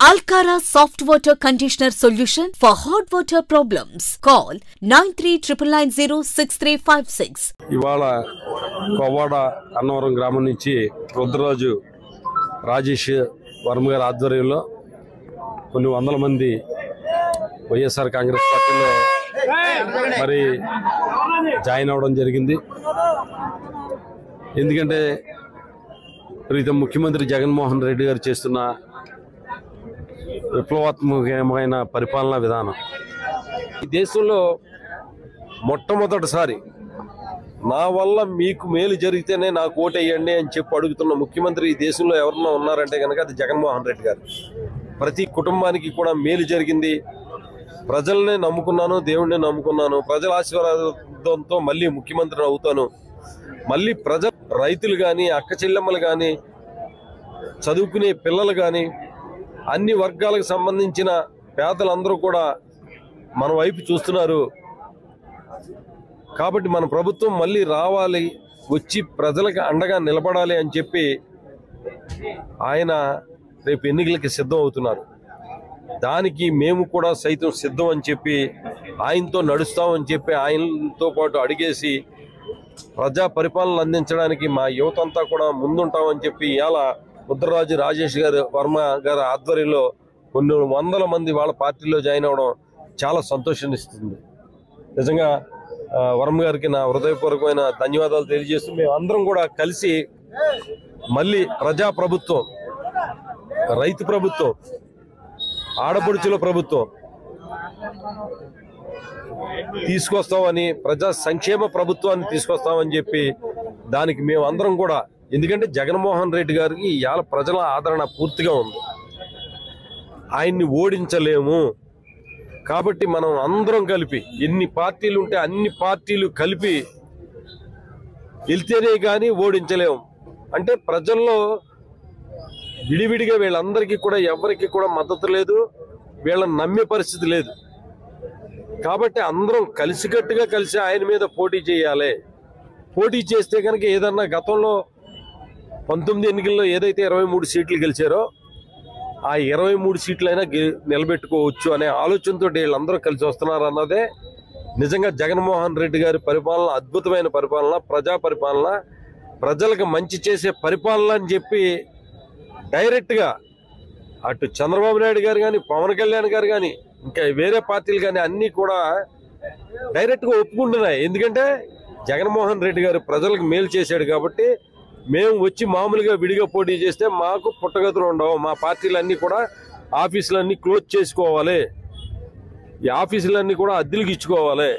Alcara Soft Water Conditioner Solution for hot water problems. Call 9399906356. ఇవాళ కొవ్వాడ అన్నవరం గ్రామం నుంచి రుద్రరాజు రాజేష్ వర్మ గారి ఆధ్వర్యంలో కొన్ని వందల మంది వైఎస్ఆర్ కాంగ్రెస్ పార్టీలో మరి జాయిన్ అవ్వడం జరిగింది. ఎందుకంటే ప్రీతం ముఖ్యమంత్రి జగన్మోహన్ రెడ్డి గారు చేస్తున్న విప్లవాత్మకమైన పరిపాలనా విధానం ఈ దేశంలో మొట్టమొదటిసారి నా వల్ల మీకు మేలు జరిగితేనే నాకు ఓటేయండి అని చెప్పి అడుగుతున్న ముఖ్యమంత్రి ఈ దేశంలో ఎవరన్నా ఉన్నారంటే కనుక అది జగన్మోహన్ రెడ్డి గారు. ప్రతి కుటుంబానికి కూడా మేలు జరిగింది. ప్రజల్నే నమ్ముకున్నాను, దేవుడిని నమ్ముకున్నాను, ప్రజల ఆశీర్వాదంతో మళ్ళీ ముఖ్యమంత్రిని అవుతాను. మళ్ళీ రైతులు కానీ, అక్క చెల్లెమ్మలు కానీ, చదువుకునే పిల్లలు కానీ, అన్ని వర్గాలకు సంబంధించిన పేదలందరూ కూడా మన వైపు చూస్తున్నారు. కాబట్టి మన ప్రభుత్వం మళ్ళీ రావాలి, వచ్చి ప్రజలకు అండగా నిలబడాలి అని చెప్పి ఆయన రేపు ఎన్నికలకి సిద్ధం అవుతున్నారు. దానికి మేము కూడా సైతం సిద్ధం అని చెప్పి ఆయనతో నడుస్తామని చెప్పి ఆయనతో పాటు అడిగేసి ప్రజా పరిపాలన అందించడానికి మా యువత అంతా కూడా ముందుంటామని చెప్పి ఇవాళ రుద్రరాజు రాజేష్ గారు వర్మ గారి ఆధ్వర్యంలో కొన్ని వందల మంది వాళ్ళ పార్టీలో జాయిన్ అవ్వడం చాలా సంతోషాన్ని ఇస్తుంది. నిజంగా వర్మ గారికి నా హృదయపూర్వకమైన ధన్యవాదాలు తెలియజేస్తూ మేము అందరం కూడా కలిసి మళ్ళీ ప్రజా ప్రభుత్వం, రైతు ప్రభుత్వం, ఆడపడుచుల ప్రభుత్వం తీసుకొస్తామని, ప్రజా సంక్షేమ ప్రభుత్వాన్ని తీసుకొస్తామని చెప్పి దానికి మేము అందరం కూడా, ఎందుకంటే జగన్మోహన్ రెడ్డి గారికి ఇవాళ ప్రజల ఆదరణ పూర్తిగా ఉంది. ఆయన్ని ఓడించలేము. కాబట్టి మనం అందరం కలిపి, ఎన్ని పార్టీలు ఉంటే అన్ని పార్టీలు కలిపి వెళ్తేనే కానీ ఓడించలేము. అంటే ప్రజల్లో విడివిడిగా వీళ్ళందరికీ కూడా ఎవరికి కూడా మద్దతు లేదు, వీళ్ళని నమ్మే పరిస్థితి లేదు. కాబట్టి అందరం కలిసికట్టుగా కలిసి ఆయన మీద పోటీ చేయాలి. పోటీ చేస్తే కనుక ఏదన్నా గతంలో 19 ఎన్నికల్లో ఏదైతే 23 సీట్లు గెలిచారో ఆ 23 సీట్లైనా నిలబెట్టుకోవచ్చు అనే ఆలోచనతో వీళ్ళందరూ కలిసి వస్తున్నారు అన్నదే నిజంగా జగన్మోహన్ రెడ్డి గారి పరిపాలన అద్భుతమైన పరిపాలన, ప్రజా పరిపాలన, ప్రజలకు మంచి చేసే పరిపాలన అని చెప్పి డైరెక్ట్గా అటు చంద్రబాబు నాయుడు గారు కానీ, పవన్ కళ్యాణ్ గారు కానీ, ఇంకా వేరే పార్టీలు కానీ అన్నీ కూడా డైరెక్ట్గా ఒప్పుకుంటున్నాయి. ఎందుకంటే జగన్మోహన్ రెడ్డి గారు ప్రజలకు మేలు చేశాడు కాబట్టి మేము వచ్చి మామూలుగా విడిగా పోటీ చేస్తే మాకు పుట్టగతులు ఉండవు. మా పార్టీలన్నీ కూడా ఆఫీసులన్నీ క్లోజ్ చేసుకోవాలి, ఈ ఆఫీసులన్నీ కూడా అద్దెలకు ఇచ్చుకోవాలి.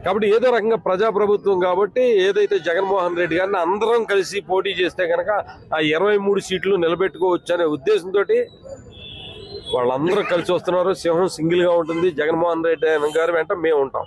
కాబట్టి ఏదో రకంగా ప్రజాప్రభుత్వం కాబట్టి ఏదైతే జగన్మోహన్ రెడ్డి గారిని అందరం కలిసి పోటీ చేస్తే కనుక ఆ 23 సీట్లు నిలబెట్టుకోవచ్చు అనే ఉద్దేశంతో వాళ్ళందరూ కలిసి వస్తున్నారు. సింహం సింగిల్గా ఉంటుంది. జగన్మోహన్ రెడ్డి గారి వెంట మేము ఉంటాం.